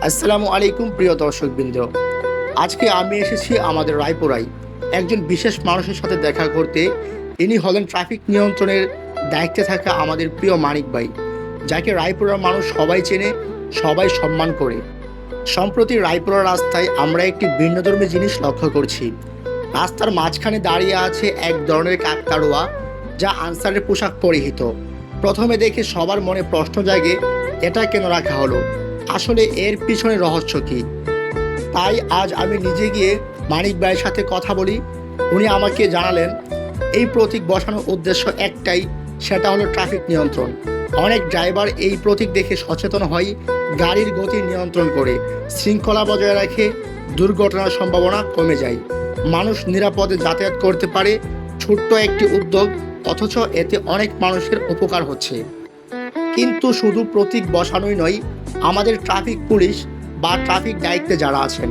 আসসালামু আলাইকুম প্রিয় দর্শকবৃন্দ। আজকে আমি এসেছি আমাদের রায়পুরায় একজন বিশেষ মানুষের সাথে দেখা করতে। ইনি হলেন ট্রাফিক নিয়ন্ত্রণের দায়িত্বে থাকা আমাদের প্রিয় মানিক ভাই, যাকে রায়পুরার মানুষ সবাই চেনে, সবাই সম্মান করে। সম্প্রতি রায়পুরা রাস্তায় আমরা একটি ভিন্নধর্মী জিনিস লক্ষ্য করছি। রাস্তার মাঝখানে দাঁড়িয়ে আছে এক ধরনের কাকতাড়ুয়া, যা আনসারের পোশাক পরিহিত। প্রথমে দেখে সবার মনে প্রশ্ন জাগে, এটা কেন রাখা হলো? আসলে এর পিছনে রহস্য কী? তাই আজ আমি নিজে গিয়ে মানিক ভাইয়ের সাথে কথা বলি। উনি আমাকে জানালেন এই প্রতীক বসানোর উদ্দেশ্য একটাই, সেটা হলো ট্রাফিক নিয়ন্ত্রণ। অনেক ড্রাইভার এই প্রতীক দেখে সচেতন হয়, গাড়ির গতি নিয়ন্ত্রণ করে, শৃঙ্খলা বজায় রাখে, দুর্ঘটনার সম্ভাবনা কমে যায়, মানুষ নিরাপদে যাতায়াত করতে পারে। ছোট্ট একটি উদ্যোগ, অথচ এতে অনেক মানুষের উপকার হচ্ছে। কিন্তু শুধু প্রতীক বসানোই নয়, আমাদের ট্রাফিক পুলিশ বা ট্রাফিক দায়িত্বে যারা আছেন,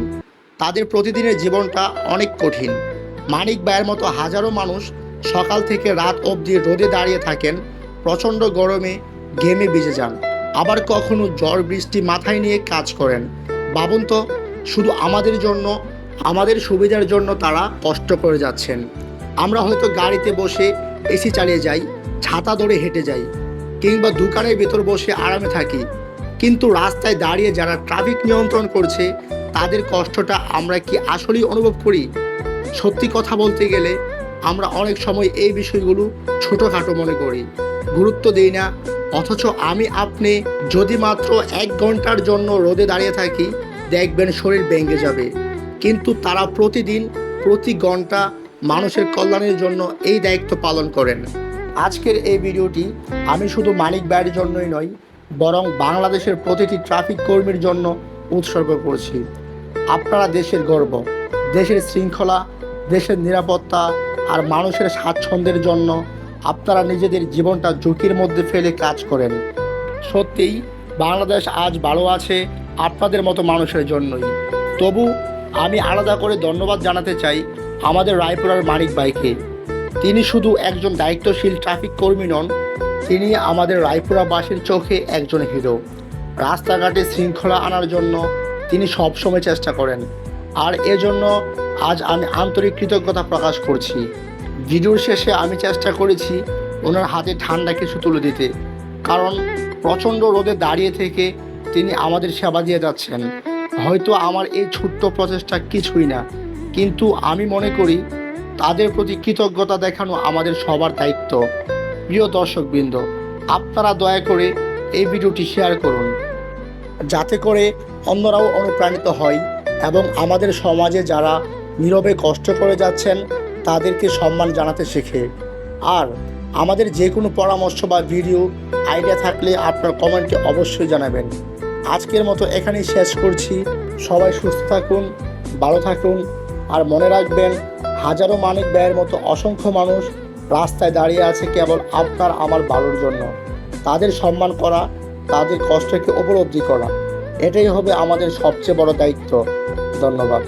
তাদের প্রতিদিনের জীবনটা অনেক কঠিন। মানিক ভাইয়ের মতো হাজারো মানুষ সকাল থেকে রাত অবধি রোদে দাঁড়িয়ে থাকেন, প্রচণ্ড গরমে ঘেমে ভিজে যান, আবার কখনো ঝড় বৃষ্টি মাথায় নিয়ে কাজ করেন। ভাবুন তো, শুধু আমাদের জন্য, আমাদের সুবিধার জন্য তারা কষ্ট করে যাচ্ছেন। আমরা হয়তো গাড়িতে বসে এসি চালিয়ে যাই, ছাতা ধরে হেঁটে যাই, কিংবা দোকানের ভেতর বসে আরামে থাকি, কিন্তু রাস্তায় দাঁড়িয়ে যারা ট্রাফিক নিয়ন্ত্রণ করছে, তাদের কষ্টটা আমরা কি আসলেই অনুভব করি? সত্যি কথা বলতে গেলে আমরা অনেক সময় এই বিষয়গুলো ছোটোখাটো মনে করি, গুরুত্ব দিই না। অথচ আমি আপনি যদি মাত্র 1 ঘন্টার জন্য রোদে দাঁড়িয়ে থাকি, দেখবেন শরীর ভেঙে যাবে। কিন্তু তারা প্রতিদিন, প্রতি ঘন্টা মানুষের কল্যাণের জন্য এই দায়িত্ব পালন করেন। আজকের এই ভিডিওটি আমি শুধু মানিক ভাইয়ের জন্যই নয়, বরং বাংলাদেশের প্রতিটি ট্রাফিক কর্মীর জন্য উৎসর্গ করছি। আপনারা দেশের গর্ব, দেশের শৃঙ্খলা, দেশের নিরাপত্তা আর মানুষের স্বাচ্ছন্দ্যের জন্য আপনারা নিজেদের জীবনটা ঝুঁকির মধ্যে ফেলে কাজ করেন। সত্যিই বাংলাদেশ আজ ভালো আছে আপনাদের মতো মানুষের জন্যই। তবু আমি আলাদা করে ধন্যবাদ জানাতে চাই আমাদের রায়পুরার মানিক ভাইকে। তিনি শুধু একজন দায়িত্বশীল ট্রাফিক কর্মী নন, তিনি আমাদের রায়পুরাবাসীর চোখে একজন হিরো। রাস্তাঘাটে শৃঙ্খলা আনার জন্য তিনি সবসময় চেষ্টা করেন, আর এজন্য আজ আমি আন্তরিক কৃতজ্ঞতা প্রকাশ করছি। ভিডিওর শেষে আমি চেষ্টা করেছি ওনার হাতে ঠান্ডা কিছু তুলে দিতে, কারণ প্রচণ্ড রোদে দাঁড়িয়ে থেকে তিনি আমাদের সেবা দিয়ে যাচ্ছেন। হয়তো আমার এই ছোট্ট প্রচেষ্টা কিছুই না, কিন্তু আমি মনে করি তাদের প্রতি কৃতজ্ঞতা দেখানো আমাদের সবার দায়িত্ব। প্রিয় দর্শকবৃন্দ, আপনারা দয়া করে এই ভিডিওটি শেয়ার করুন, যাতে করে অন্যরাও অনুপ্রাণিত হয় এবং আমাদের সমাজে যারা নীরবে কষ্ট করে যাচ্ছেন তাদেরকে সম্মান জানাতে শেখে। আর আমাদের যে কোনো পরামর্শ বা ভিডিও আইডিয়া থাকলে আপনার কমেন্টে অবশ্যই জানাবেন। আজকের মতো এখানেই শেষ করছি। সবাই সুস্থ থাকুন, ভালো থাকুন, আর মনে রাখবেন, হাজারো মানিক ভাইয়ের মতো অসংখ্য মানুষ রাস্তায় দাঁড়িয়ে আছে কেবল আপনার আমার ভালোর জন্য। তাদের সম্মান করা, তাদের কষ্টকে উপলব্ধি করা, এটাই হবে আমাদের সবচেয়ে বড় দায়িত্ব। ধন্যবাদ।